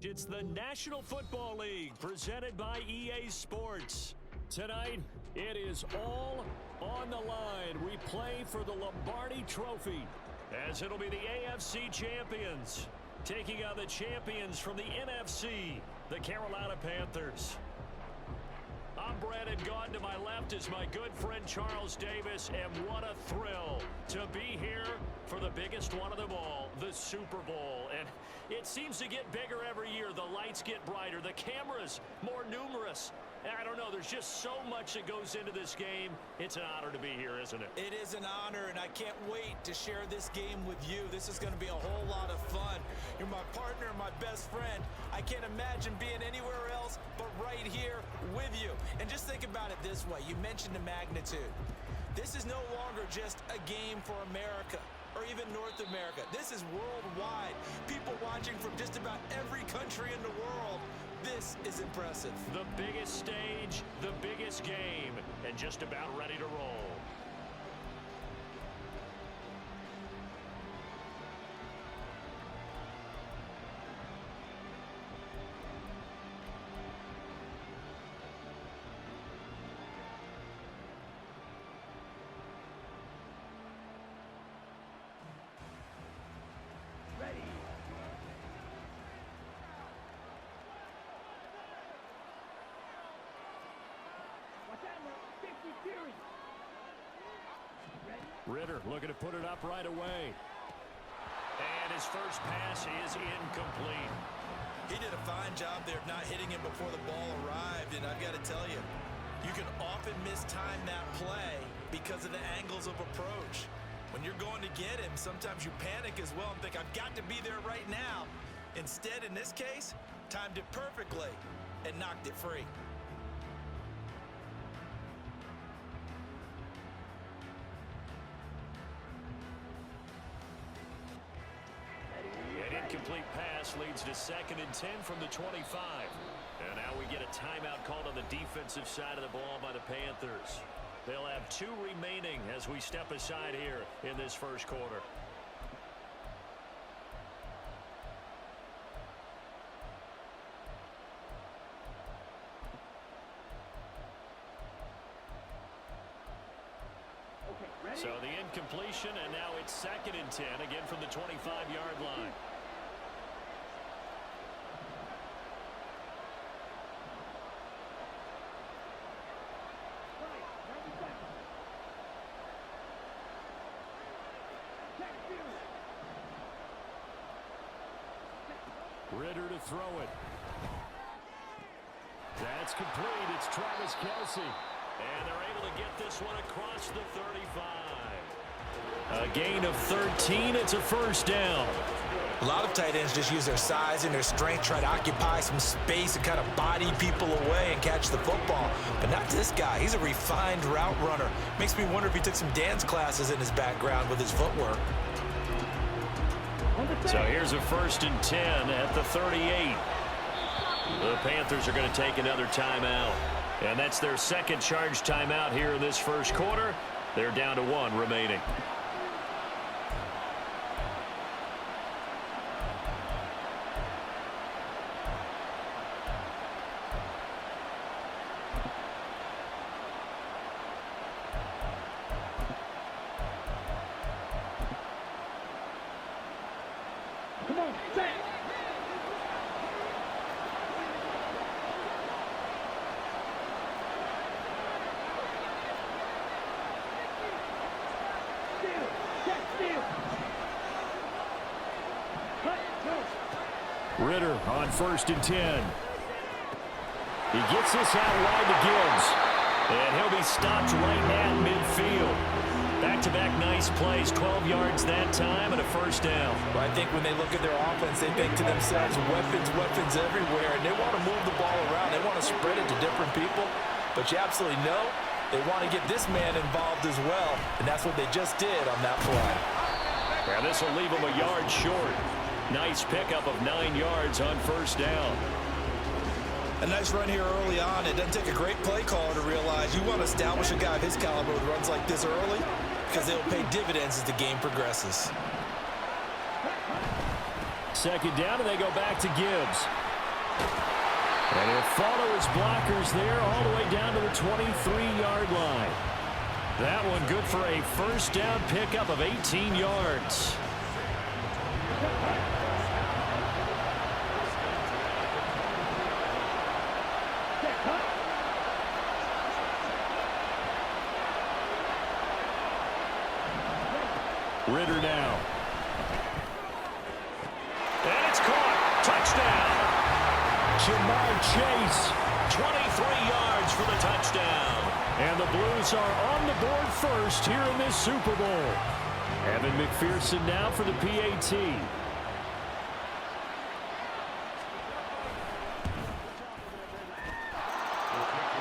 It's the National Football League presented by EA Sports. Tonight, it is all on the line. We play for the Lombardi Trophy, as it'll be the AFC champions taking on the champions from the NFC, the Carolina Panthers. I'm Brandon Gaudin. To my left is my good friend Charles Davis, and what a thrill to be here for the biggest one of them all, the Super Bowl. And it seems to get bigger every year. The lights get brighter, the cameras more numerous. I don't know, there's just so much that goes into this game. It's an honor to be here, isn't it? It is an honor, and I can't wait to share this game with you. This is going to be a whole lot of fun. You're my partner, my best friend. I can't imagine being anywhere else but right here with you. And just think about it this way. You mentioned the magnitude. This is no longer just a game for America or even North America. This is worldwide. People watching from just about every country in the world. This is impressive. The biggest stage, the biggest game, and just about ready to roll. Ritter looking to put it up right away. And his first pass is incomplete. He did a fine job there of not hitting him before the ball arrived, and I've got to tell you, you can often mistime that play because of the angles of approach. When you're going to get him, sometimes you panic as well and think, I've got to be there right now. Instead, in this case, timed it perfectly and knocked it free. An incomplete pass leads to 2nd and 10 from the 25. And now we get a timeout called on the defensive side of the ball by the Panthers. They'll have 2 remaining as we step aside here in this first quarter. So the incompletion, and now it's 2nd and 10, again from the 25-yard line. Ritter to throw it. That's complete. It's Travis Kelce. And they're able to get this one across the 35. A gain of 13. It's a first down. A lot of tight ends just use their size and their strength, try to occupy some space and kind of body people away and catch the football. But not this guy. He's a refined route runner. Makes me wonder if he took some dance classes in his background with his footwork. So here's a 1st and 10 at the 38. The Panthers are going to take another timeout. And that's their 2nd charge timeout here in this first quarter. They're down to 1 remaining. Come on, set! Ritter on 1st and 10. He gets this out wide to Gibbs. And he'll be stopped right at midfield. Back-to-back nice plays, 12 yards that time and a first down. Well, I think when they look at their offense, they think to themselves, weapons everywhere, and they want to move the ball around. They want to spread it to different people. But you absolutely know they want to get this man involved as well, and that's what they just did on that play. Now this will leave him a yard short. Nice pickup of 9 yards on first down. A nice run here early on. It doesn't take a great play caller to realize you want to establish a guy of his caliber with runs like this early because they'll pay dividends as the game progresses. 2nd down, and they go back to Gibbs. And he'll follow his blockers there all the way down to the 23-yard line. That one good for a first down pickup of 18 yards. Ritter now. And it's caught. Touchdown. Jamar Chase, 23 yards for the touchdown. And the Blues are on the board first here in this Super Bowl. Evan McPherson now for the PAT.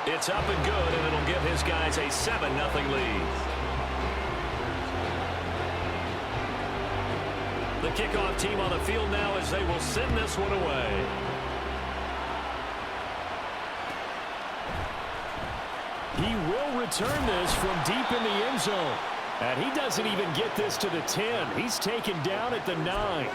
It's up and good, and it'll give his guys a 7-0 lead. The kickoff team on the field now as they will send this one away. He will return this from deep in the end zone. And he doesn't even get this to the 10. He's taken down at the 9.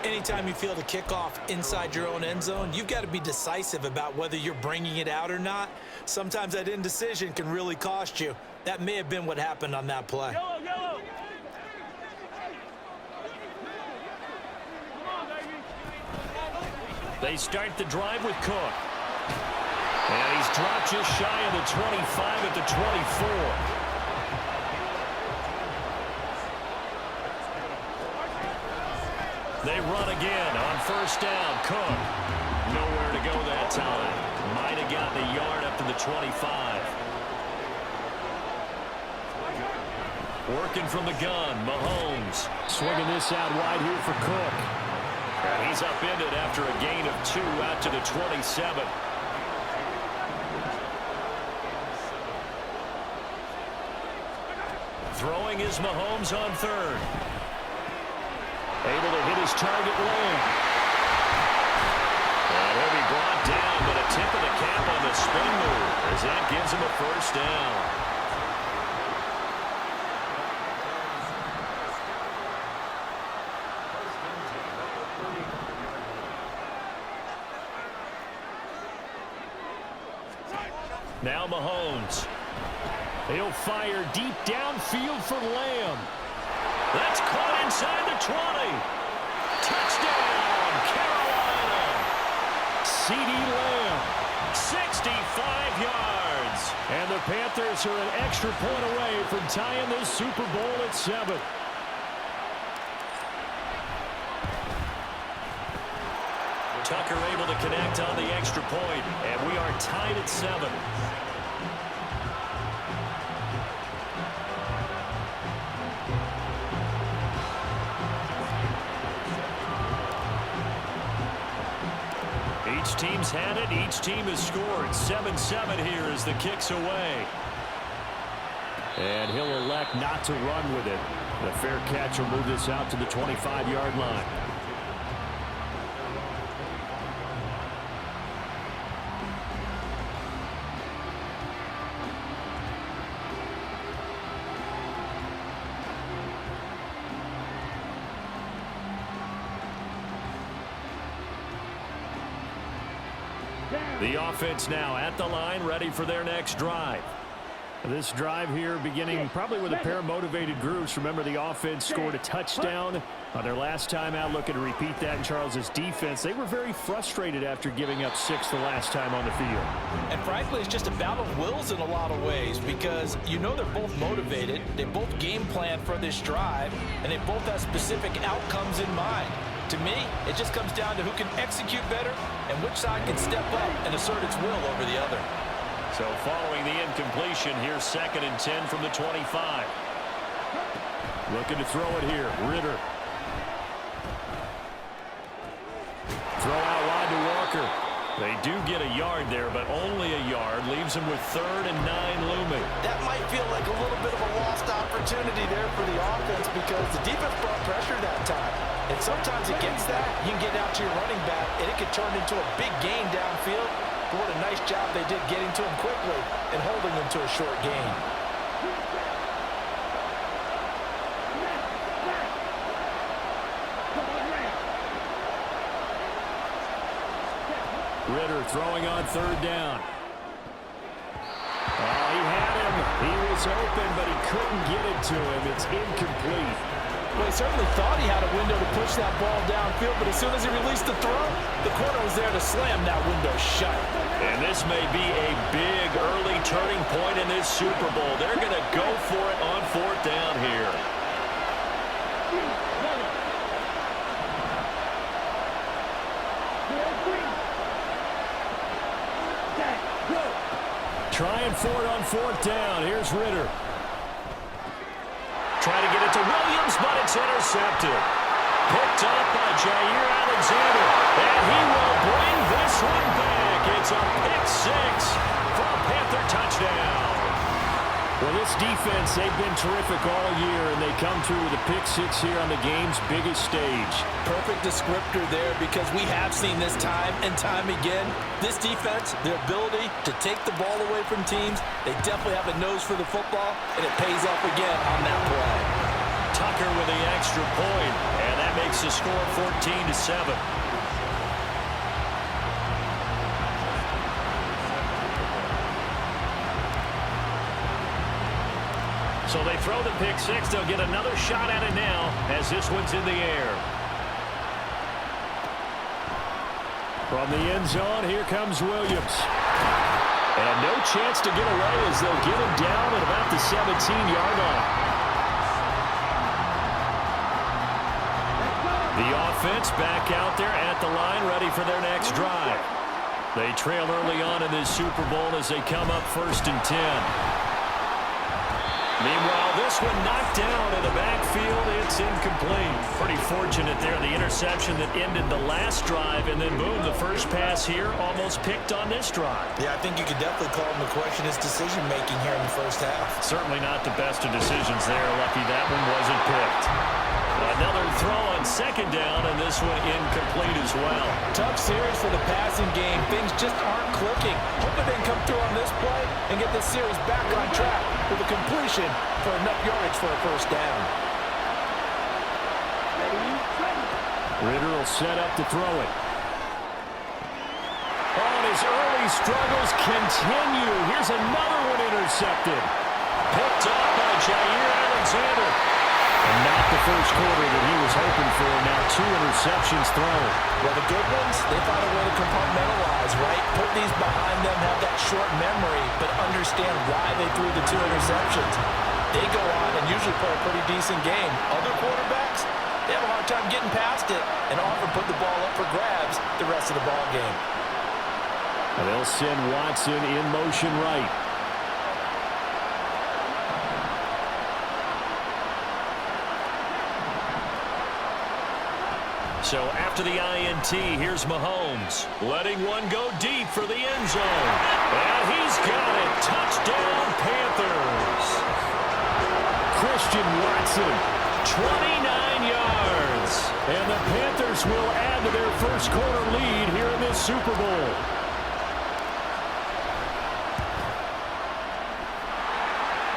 Anytime you field a kickoff inside your own end zone, you've got to be decisive about whether you're bringing it out or not. Sometimes that indecision can really cost you. That may have been what happened on that play. Yellow, yellow. They start the drive with Cook. And he's dropped just shy of the 25 at the 24. They run again on first down. Cook. Nowhere to go that time. Might have gotten a yard up to the 25. Working from the gun, Mahomes. Swinging this out wide here for Cook. And he's upended after a gain of 2 out to the 27. Throwing is Mahomes on third. Able to hit his target low. And he'll be brought down, but a tip of the cap on the spin move as that gives him a first down. Now Mahomes. He'll fire deep downfield for Lamb. That's caught inside the 20. Touchdown, Carolina. CeeDee Lamb, 65 yards. And the Panthers are an extra point away from tying this Super Bowl at 7. Tucker able to connect on the extra point, and we are tied at 7. Each team's had it. Each team has scored. 7-7 here as the kick's away. And he'll elect not to run with it. The fair catch will move this out to the 25-yard line. The offense now at the line, ready for their next drive. This drive here beginning probably with a pair of motivated groups. Remember, the offense scored a touchdown on their last time out. Looking to repeat that in Charles's defense. They were very frustrated after giving up 6 the last time on the field. And frankly, it's just a battle of wills in a lot of ways because you know they're both motivated. They both game plan for this drive, and they both have specific outcomes in mind. To me, it just comes down to who can execute better and which side can step up and assert its will over the other. So following the incompletion, here's 2nd and 10 from the 25. Looking to throw it here. Ritter. Throw out wide to Walker. They do get a yard there, but only a yard. Leaves them with 3rd and 9 looming. That might feel like a little bit of a lost opportunity there for the offense because the defense brought pressure that time. And sometimes against that, you can get out to your running back, and it could turn into a big gain downfield. But what a nice job they did getting to him quickly and holding him to a short gain. Ritter throwing on third down. Oh, he had him. He was open, but he couldn't get it to him. It's incomplete. Well, he certainly thought he had a window to push that ball downfield, but as soon as he released the throw, the corner was there to slam that window shut. And this may be a big early turning point in this Super Bowl. They're going to go for it on fourth down here. Trying for it on fourth down. Here's Ritter. Trying to get it to Williams, but it's intercepted. Picked up by Jair Alexander. And he will bring this one back. It's a pick-6 for a Panther touchdown. Well, this defense, they've been terrific all year, and they come through with a pick-6 here on the game's biggest stage. Perfect descriptor there, because we have seen this time and time again. This defense, their ability to take the ball away from teams, they definitely have a nose for the football, and it pays off again on that play. Tucker with the extra point, and that makes the score 14-7. So they throw the pick-6. They'll get another shot at it now as this one's in the air. From the end zone, here comes Williams. And no chance to get away as they'll get him down at about the 17-yard line. The offense back out there at the line, ready for their next drive. They trail early on in this Super Bowl as they come up 1st and 10. Meanwhile, this one knocked down in the backfield. It's incomplete. Pretty fortunate there, the interception that ended the last drive, and then boom, the first pass here almost picked on this drive. Yeah, I think you could definitely call him to question his decision-making here in the first half. Certainly not the best of decisions there. Lucky that one wasn't picked. Another throw on 2nd down, and this one incomplete as well. Tough series for the passing game. Things just aren't clicking. Hoping they can come through on this play and get this series back on track with a completion for enough yardage for a first down. Ritter will set up to throw it. Oh, and his early struggles continue. Here's another one intercepted. Picked up by Jair Alexander. And not the first quarter that he was hoping for. Now 2 interceptions thrown. Well, the good ones, they find a way to compartmentalize, right? Put these behind them, have that short memory, but understand why they threw the 2 interceptions. They go on and usually play a pretty decent game. Other quarterbacks, they have a hard time getting past it and often put the ball up for grabs the rest of the ball game. And they'll send Watson in motion right. So after the INT, here's Mahomes, letting one go deep for the end zone. And he's got it. Touchdown, Panthers. Christian Watson, 29 yards. And the Panthers will add to their first quarter lead here in this Super Bowl.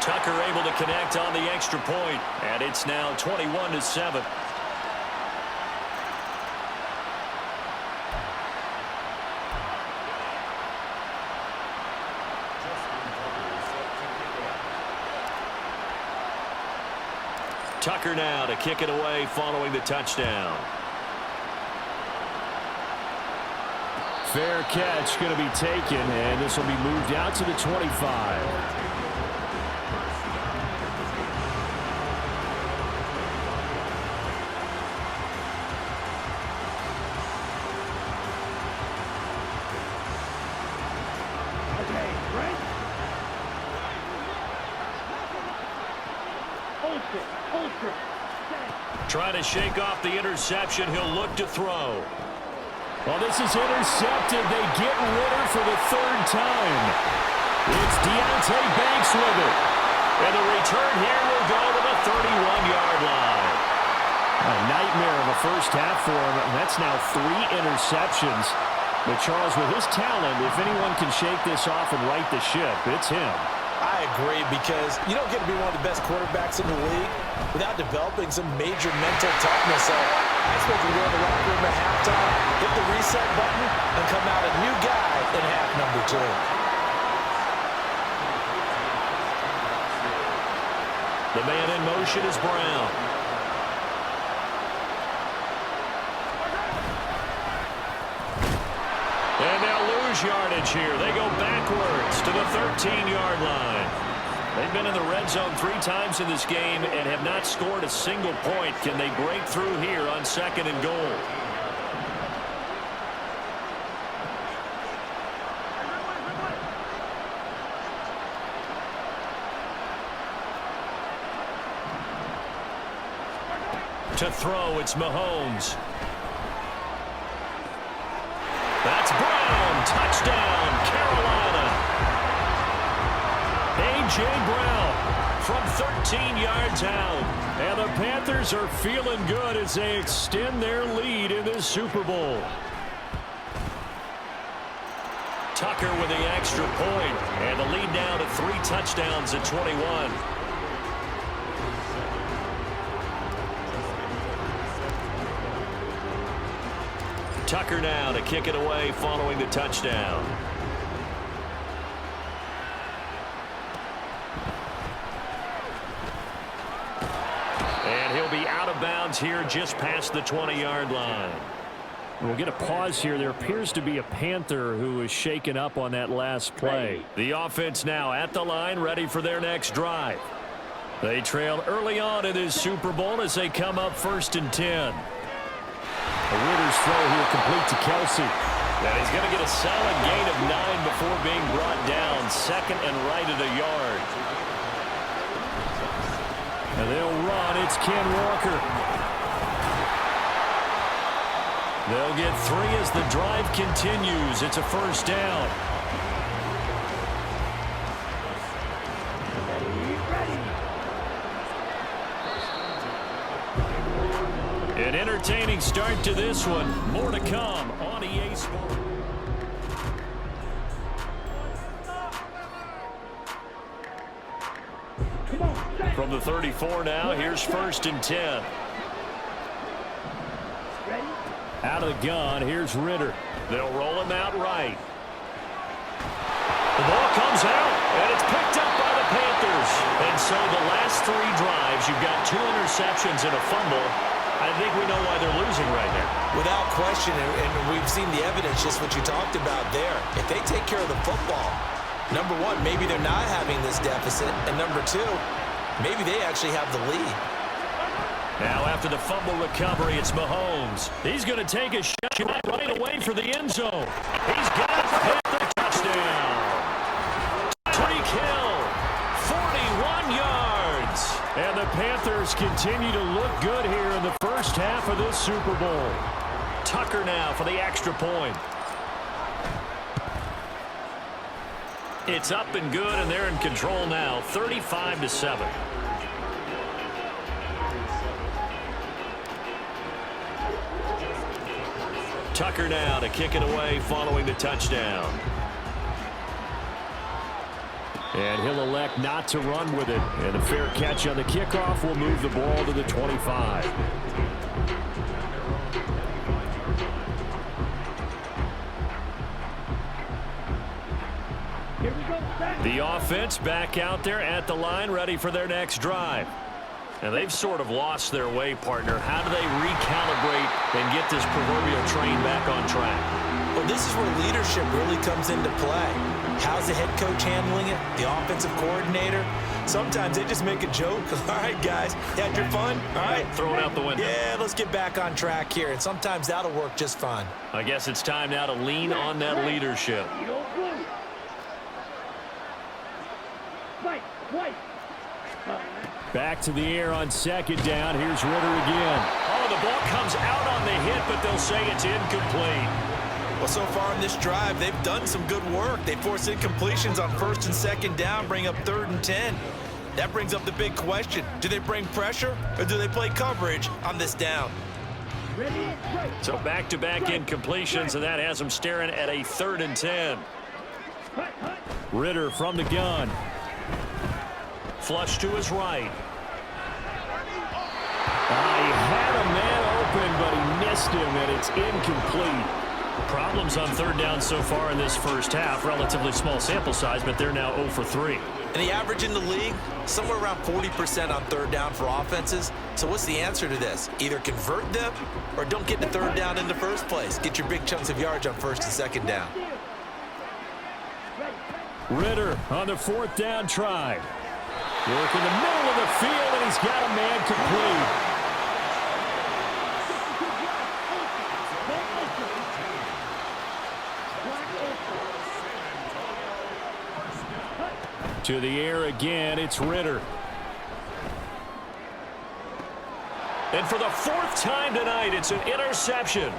Tucker able to connect on the extra point, and it's now 21-7. Tucker now to kick it away following the touchdown. Fair catch going to be taken, and this will be moved out to the 25. Trying to shake off the interception. He'll look to throw. Well, this is intercepted. They get Ritter for the 3rd time. It's Deontay Banks with it. And the return here will go to the 31-yard line. A nightmare of a first half for him. And that's now 3 interceptions. But Charles, with his talent, if anyone can shake this off and right the ship, it's him. I agree, because you don't get to be one of the best quarterbacks in the league without developing some major mental toughness. So Guys will go to the locker room at halftime, hit the reset button, and come out a new guy in half number 2. The man in motion is Brown. And they'll lose yardage here. They go backwards to the 13-yard line. They've been in the red zone 3 times in this game and have not scored a single point. Can they break through here on 2nd and goal? To throw, it's Mahomes. That's Brown. Touchdown, Carolina. A.J. Brown from 13 yards out. And the Panthers are feeling good as they extend their lead in this Super Bowl. Tucker with the extra point. And the lead now to 3 touchdowns at 21. Tucker now to kick it away following the touchdown. And he'll be out of bounds here just past the 20-yard line. We'll get a pause here. There appears to be a Panther who is shaken up on that last play. The offense now at the line, ready for their next drive. They trailed early on in this Super Bowl as they come up 1st and 10. Ritter's throw here complete to Teccy. And he's going to get a solid gain of 9 before being brought down. 2nd and right at a yard. And they'll run. It's Ken Walker. They'll get 3 as the drive continues. It's a 1st down. An entertaining start to this one. More to come on EA Sports. From the 34 now, here's 1st and 10. Out of the gun, here's Ritter. They'll roll him out right. The ball comes out, and it's picked up by the Panthers. And so the last 3 drives, you've got 2 interceptions and a fumble. I think we know why they're losing right now. Without question, and we've seen the evidence, just what you talked about there. If they take care of the football, number 1, maybe they're not having this deficit, and number 2, maybe they actually have the lead. Now after the fumble recovery, it's Mahomes. He's going to take a shot right away for the end zone. He's got it. Panther touchdown. Tyreek Hill, 41 yards. And the Panthers continue to look good here in the first half of this Super Bowl. Tucker now for the extra point. It's up and good, and they're in control now, 35-7. Tucker now to kick it away following the touchdown. And he'll elect not to run with it. And a fair catch on the kickoff will move the ball to the 25. The offense back out there at the line, ready for their next drive. And they've sort of lost their way, partner. How do they recalibrate and get this proverbial train back on track? Well, this is where leadership really comes into play. How's the head coach handling it? The offensive coordinator? Sometimes they just make a joke. All right, guys, you had your fun? All right. Throw it out the window. Yeah, let's get back on track here. And sometimes that'll work just fine. I guess it's time now to lean on that leadership. Back to the air on 2nd down. Here's Ritter again. Oh, the ball comes out on the hit, but they'll say it's incomplete. Well, so far in this drive, they've done some good work. They force incompletions on 1st and 2nd down, bring up 3rd and 10. That brings up the big question. Do they bring pressure, or do they play coverage on this down? So back-to-back incompletions, and that has them staring at a 3rd and 10. Ritter from the gun. Flush to his right. He had a man open, but he missed him, and it's incomplete. Problems on third down so far in this first half. Relatively small sample size, but they're now 0 for 3. And the average in the league, somewhere around 40% on third down for offenses. So what's the answer to this? Either convert them or don't get to third down in the first place. Get your big chunks of yards on first and second down. Ritter on the fourth down try. Work in the middle of the field, and he's got a man complete. To the air again, it's Ritter. And for the fourth time tonight, it's an interception.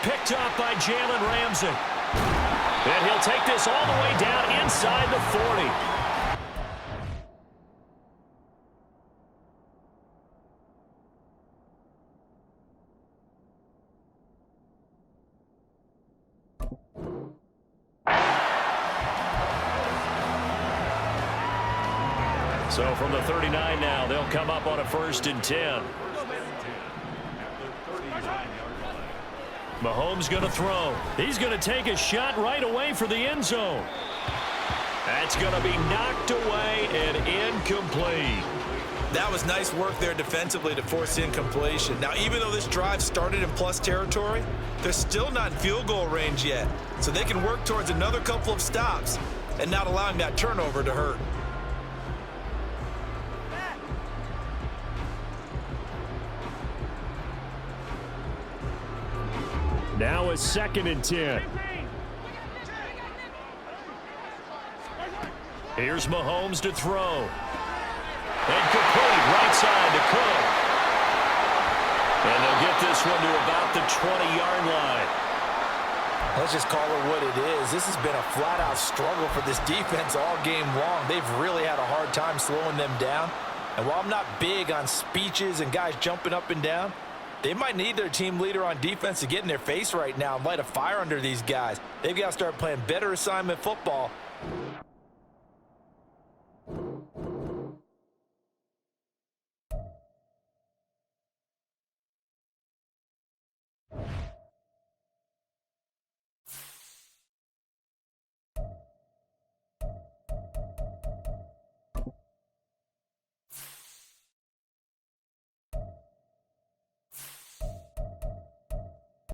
Picked up by Jalen Ramsey. And he'll take this all the way down inside the 40. So from the 39 now, they'll come up on a 1st and 10. Mahomes going to throw. He's going to take a shot right away for the end zone. That's going to be knocked away and incomplete. That was nice work there defensively to force incompletion. Now, even though this drive started in plus territory, they're still not in field goal range yet. So they can work towards another couple of stops and not allowing that turnover to hurt. Now a 2nd and 10. Here's Mahomes to throw. And complete right side to Cook. And they'll get this one to about the 20-yard line. Let's just call it what it is. This has been a flat-out struggle for this defense all game long. They've really had a hard time slowing them down. And while I'm not big on speeches and guys jumping up and down, they might need their team leader on defense to get in their face right now and light a fire under these guys. They've got to start playing better assignment football.